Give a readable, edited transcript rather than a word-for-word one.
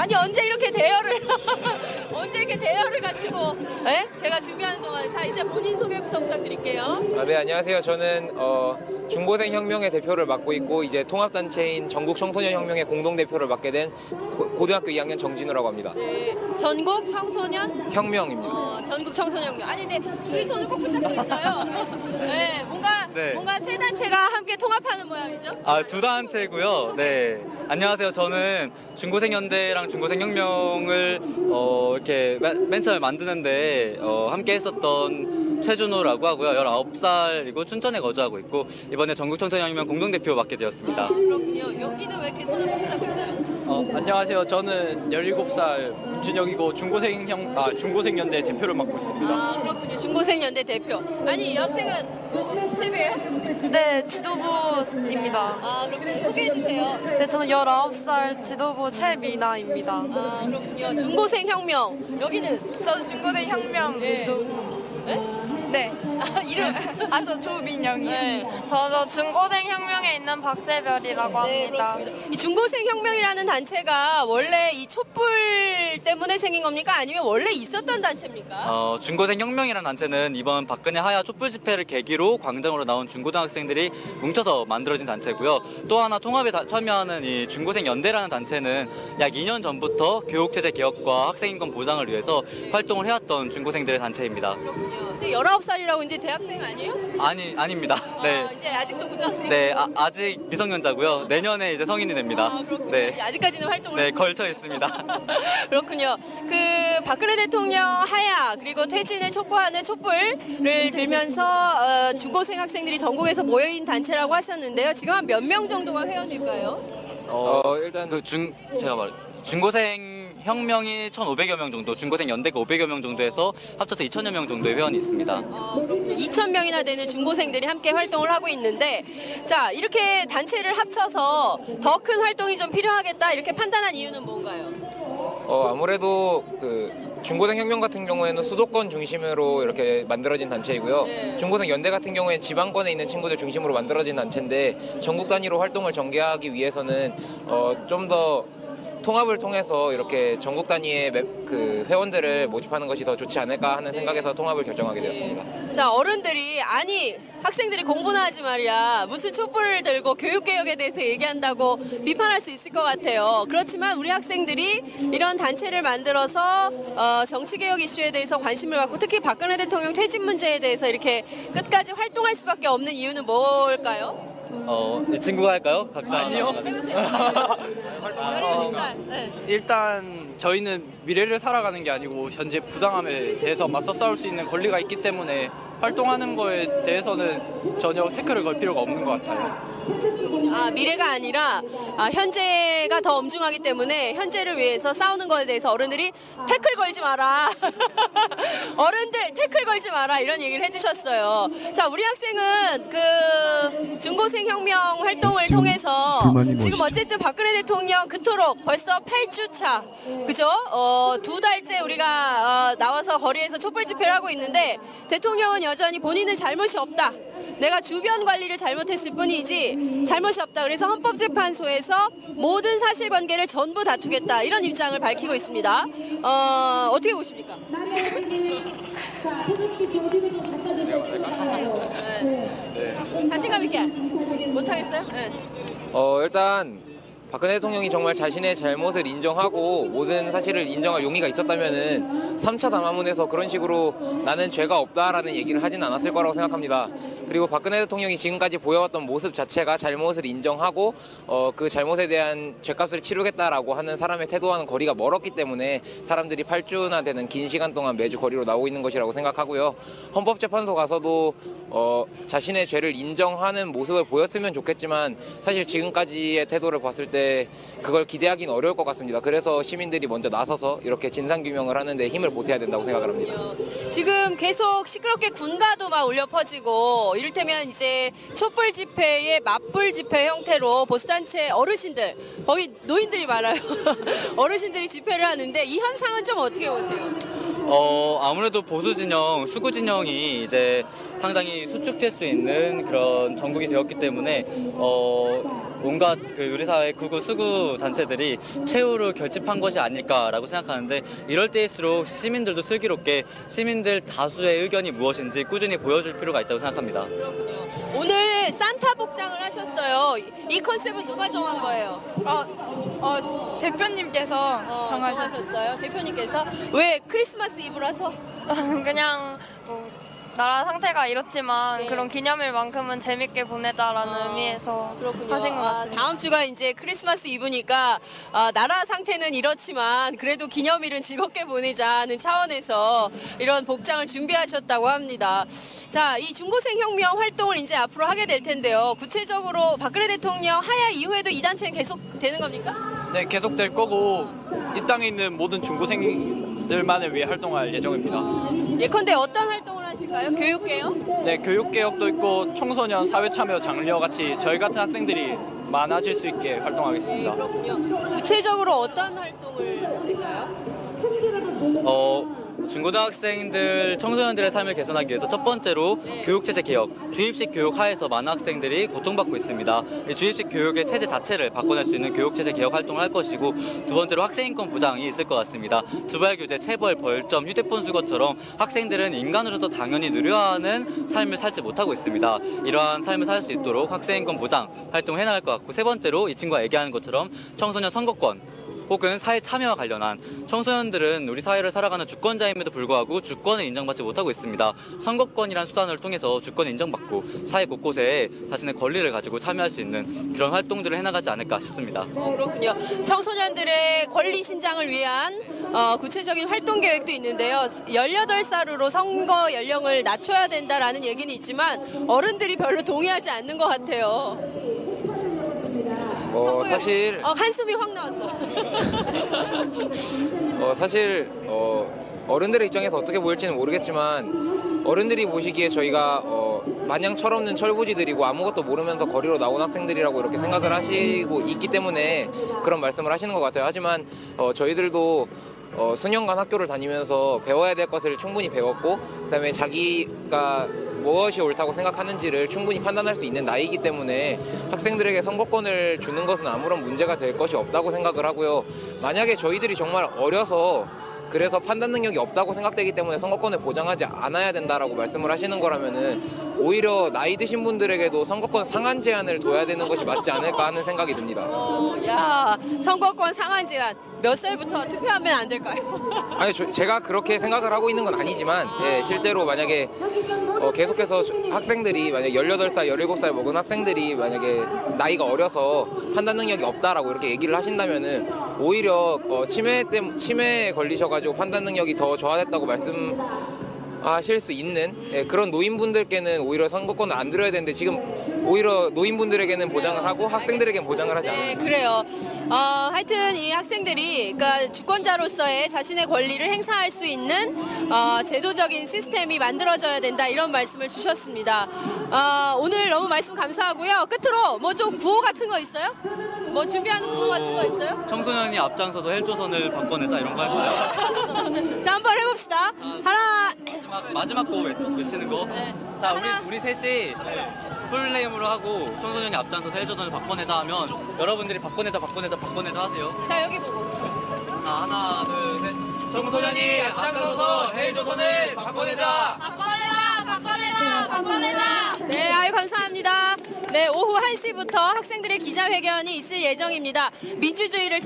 아니 언제 이렇게 대여를 언제 이렇게 대여를 갖추고 제가 준비하는 동안 자 이제 본인 소개부터 부탁드릴게요. 네, 안녕하세요. 저는 중고생 혁명의 대표를 맡고 있고 이제 통합단체인 전국 청소년 혁명의 공동대표를 맡게 된 고등학교 2학년 정진우라고 합니다. 네, 전국 청소년 혁명입니다. 전국 청소년 혁명. 아니 근데 둘이 손을 꼭 붙잡고 있어요. 네, 뭔가 세 단체가 함께 통합하는 모양이죠? 두 단체고요. 네. 안녕하세요. 저는 중고생연대랑 중고생혁명을 이렇게 맨 처음에 만드는데 함께 했었던 최준호라고 하고요. 19살이고 춘천에 거주하고 있고 이번에 전국청소년혁명 공동대표 맡게 되었습니다. 그렇군요. 여기는 왜 이렇게 손을 꼭 붙잡고 있어요? 안녕하세요. 저는 17살 문준혁이고 중고생연대 대표를 맡고 있습니다. 그렇군요. 중고생연대 대표. 아니 이 학생은 스텝이에요? 네, 지도부입니다. 그렇군요. 소개해주세요. 네, 저는 19살 지도부 최미나입니다. 그렇군요. 중고생혁명. 여기는? 저는 중고생 혁명 네. 지도부. 네? 네. 이름? 저 조민영이요. 네. 저 중고생 혁명에 있는 박세별이라고 네, 합니다. 그렇습니다. 이 중고생혁명이라는 단체가 원래 이 촛불 때문에 생긴 겁니까? 아니면 원래 있었던 단체입니까? 중고생혁명이라는 단체는 이번 박근혜 하야 촛불 집회를 계기로 광장으로 나온 중고등학생들이 뭉쳐서 만들어진 단체고요. 또 하나 통합에 참여하는 이 중고생연대라는 단체는 약 2년 전부터 교육체제 개혁과 학생인권 보장을 위해서 활동을 해왔던 중고생들의 단체입니다. 그렇군요. 근데 19살이라고 이제 대학생 아니에요? 아닙니다. 네. 이제 아직도 고등학생? 네, 아직 미성년자고요. 내년에 이제 성인이 됩니다. 그렇군요. 네. 아직까지는 활동을 네, 하시고 걸쳐 있습니다. 그렇군요. 그 박근혜 대통령 하야 그리고 퇴진을 촉구하는 촛불을 들면서 중고생 학생들이 전국에서 모여있는 단체라고 하셨는데요. 지금 한 몇 명 정도가 회원일까요? 일단 중고생 혁명이 1,500여 명 정도, 중고생 연대가 500여 명 정도에서 합쳐서 2,000여 명 정도의 회원이 있습니다. 2,000명이나 되는 중고생들이 함께 활동을 하고 있는데 자 이렇게 단체를 합쳐서 더 큰 활동이 좀 필요하겠다 이렇게 판단한 이유는 뭔가요? 아무래도 그 중고생 혁명 같은 경우에는 수도권 중심으로 이렇게 만들어진 단체이고요. 네. 중고생 연대 같은 경우에는 지방권에 있는 친구들 중심으로 만들어진 단체인데 전국 단위로 활동을 전개하기 위해서는 좀 더 통합을 통해서 이렇게 전국 단위의 그 회원들을 모집하는 것이 더 좋지 않을까 하는 생각에서 통합을 결정하게 되었습니다. 자 어른들이 아니 학생들이 공부나 하지 말이야 무슨 촛불을 들고 교육개혁에 대해서 얘기한다고 비판할 수 있을 것 같아요. 그렇지만 우리 학생들이 이런 단체를 만들어서 정치개혁 이슈에 대해서 관심을 갖고 특히 박근혜 대통령 퇴진 문제에 대해서 이렇게 끝까지 활동할 수밖에 없는 이유는 뭘까요? 이 친구가 할까요? 각자 아니요. 해보세요. 16살. 네. 일단 저희는 미래를 살아가는 게 아니고 현재 부당함에 대해서 맞서 싸울 수 있는 권리가 있기 때문에 활동하는 거에 대해서는 전혀 태클을 걸 필요가 없는 것 같아요. 미래가 아니라 현재가 더 엄중하기 때문에 현재를 위해서 싸우는 것에 대해서 어른들이 태클 걸지 마라. 어른들 태클 걸지 마라 이런 얘기를 해주셨어요. 자 우리 학생은 그 중고생 혁명 활동을 통해서 지금 어쨌든 박근혜 대통령 그토록 벌써 8주차 그죠? 2달째 우리가 나와서 거리에서 촛불 집회를 하고 있는데 대통령은 여전히 본인은 잘못이 없다. 내가 주변 관리를 잘못했을 뿐이지 잘못이 없다. 그래서 헌법재판소에서 모든 사실관계를 전부 다투겠다. 이런 입장을 밝히고 있습니다. 어떻게 보십니까? 네. 자신감 있게 못하겠어요? 네. 일단 박근혜 대통령이 정말 자신의 잘못을 인정하고 모든 사실을 인정할 용의가 있었다면은 3차 담화문에서 그런 식으로 나는 죄가 없다라는 얘기를 하진 않았을 거라고 생각합니다. 그리고 박근혜 대통령이 지금까지 보여왔던 모습 자체가 잘못을 인정하고 그 잘못에 대한 죄값을 치르겠다라고 하는 사람의 태도와는 거리가 멀었기 때문에 사람들이 8주나 되는 긴 시간 동안 매주 거리로 나오고 있는 것이라고 생각하고요. 헌법재판소 가서도 자신의 죄를 인정하는 모습을 보였으면 좋겠지만 사실 지금까지의 태도를 봤을 때 그걸 기대하기는 어려울 것 같습니다. 그래서 시민들이 먼저 나서서 이렇게 진상규명을 하는데 힘을 보태야 된다고 생각을 합니다. 지금 계속 시끄럽게 군가도 막 울려 퍼지고 이를테면 이제 촛불 집회의 맞불 집회 형태로 보수단체 어르신들 거기 노인들이 많아요. 어르신들이 집회를 하는데 이 현상은 좀 어떻게 보세요? 아무래도 보수 진영, 수구 진영이 이제 상당히 수축될 수 있는 그런 전국이 되었기 때문에 온갖 그 우리 사회 극우 수구 단체들이 최후로 결집한 것이 아닐까라고 생각하는데 이럴 때일수록 시민들도 슬기롭게 시민들 다수의 의견이 무엇인지 꾸준히 보여줄 필요가 있다고 생각합니다. 오늘 산타 복장을 하셨어요. 이 컨셉은 누가 정한 거예요? 대표님께서 정하셨어요? 대표님께서? 왜 크리스마스 이브라서? 그냥 뭐 나라 상태가 이렇지만 네. 그런 기념일만큼은 재밌게 보내자라는 의미에서 하신 것 같습니다. 다음 주가 이제 크리스마스 이브니까 나라 상태는 이렇지만 그래도 기념일은 즐겁게 보내자는 차원에서 이런 복장을 준비하셨다고 합니다. 자, 이 중고생 혁명 활동을 이제 앞으로 하게 될 텐데요. 구체적으로 박근혜 대통령 하야 이후에도 이 단체는 계속 되는 겁니까? 네, 계속될 거고 이 땅에 있는 모든 중고생들만을 위해 활동할 예정입니다. 예컨대 어떤 활동을 하실까요? 교육계요? 네, 교육개혁도 있고 청소년 사회참여 장려 같이 저희 같은 학생들이 많아질 수 있게 네, 활동하겠습니다. 그렇군요. 구체적으로 어떤 활동을 하실까요? 중고등학생들, 청소년들의 삶을 개선하기 위해서 첫 번째로 네. 교육체제 개혁, 주입식 교육 하에서 많은 학생들이 고통받고 있습니다. 이 주입식 교육의 체제 자체를 바꿔낼 수 있는 교육체제 개혁 활동을 할 것이고 두 번째로 학생인권 보장이 있을 것 같습니다. 두발규제, 체벌, 벌점, 휴대폰 수거처럼 학생들은 인간으로서 당연히 누려야 하는 삶을 살지 못하고 있습니다. 이러한 삶을 살 수 있도록 학생인권 보장 활동을 해나갈 것 같고 세 번째로 이 친구가 얘기하는 것처럼 청소년 선거권 혹은 사회 참여와 관련한 청소년들은 우리 사회를 살아가는 주권자임에도 불구하고 주권을 인정받지 못하고 있습니다. 선거권이란 수단을 통해서 주권을 인정받고 사회 곳곳에 자신의 권리를 가지고 참여할 수 있는 그런 활동들을 해나가지 않을까 싶습니다. 그렇군요. 청소년들의 권리 신장을 위한 구체적인 활동 계획도 있는데요. 18살로 선거 연령을 낮춰야 된다라는 얘기는 있지만 어른들이 별로 동의하지 않는 것 같아요. 사실 한숨이 확 나왔어. 사실 어른들의 입장에서 어떻게 보일지는 모르겠지만 어른들이 보시기에 저희가 마냥 철없는 철부지들이고 아무것도 모르면서 거리로 나온 학생들이라고 이렇게 생각을 하시고 있기 때문에 그런 말씀을 하시는 것 같아요. 하지만 저희들도 수년간 학교를 다니면서 배워야 될 것을 충분히 배웠고 그다음에 자기가 무엇이 옳다고 생각하는지를 충분히 판단할 수 있는 나이이기 때문에 학생들에게 선거권을 주는 것은 아무런 문제가 될 것이 없다고 생각을 하고요. 만약에 저희들이 정말 어려서 그래서 판단 능력이 없다고 생각되기 때문에 선거권을 보장하지 않아야 된다라고 말씀을 하시는 거라면은 오히려 나이 드신 분들에게도 선거권 상한 제한을 둬야 되는 것이 맞지 않을까 하는 생각이 듭니다. 야, 선거권 상한 제한 몇 살부터 투표하면 안 될까요? 아니 제가 그렇게 생각을 하고 있는 건 아니지만 실제로 만약에 계속해서 학생들이 만약에 18살, 17살 먹은 학생들이 만약에 나이가 어려서 판단 능력이 없다라고 이렇게 얘기를 하신다면은 오히려 치매에 걸리셔가지고 판단 능력이 더 저하됐다고 말씀하실 수 있는 그런 노인분들께는 오히려 선거권을 안 드려야 되는데 지금 오히려 노인분들에게는 보장을 하고 학생들에게는 보장을 하지 않아요. 네, 그래요. 하여튼 이 학생들이 그러니까 주권자로서의 자신의 권리를 행사할 수 있는 제도적인 시스템이 만들어져야 된다 이런 말씀을 주셨습니다. 오늘 너무 말씀 감사하고요. 끝으로 뭐 좀 구호 같은 거 있어요? 뭐 준비하는 구호 같은 거 있어요? 청소년이 앞장서서 헬조선을 바꿔내자 이런 거 할까요? 자, 한번 해봅시다. 하나, 마지막 거 외치는 거. 네. 자, 하나. 우리 셋이 풀네임으로 하고 청소년이 앞장서서 헬조선을 바꿔내자 하면 여러분들이 바꿔내자 하세요. 자, 여기 보고. 자, 하나, 둘, 셋. 청소년이 앞장서서 헬조선을 바꿔내자. 네, 아유 감사합니다. 네, 오후 1시부터 학생들의 기자회견이 있을 예정입니다. 민주주의를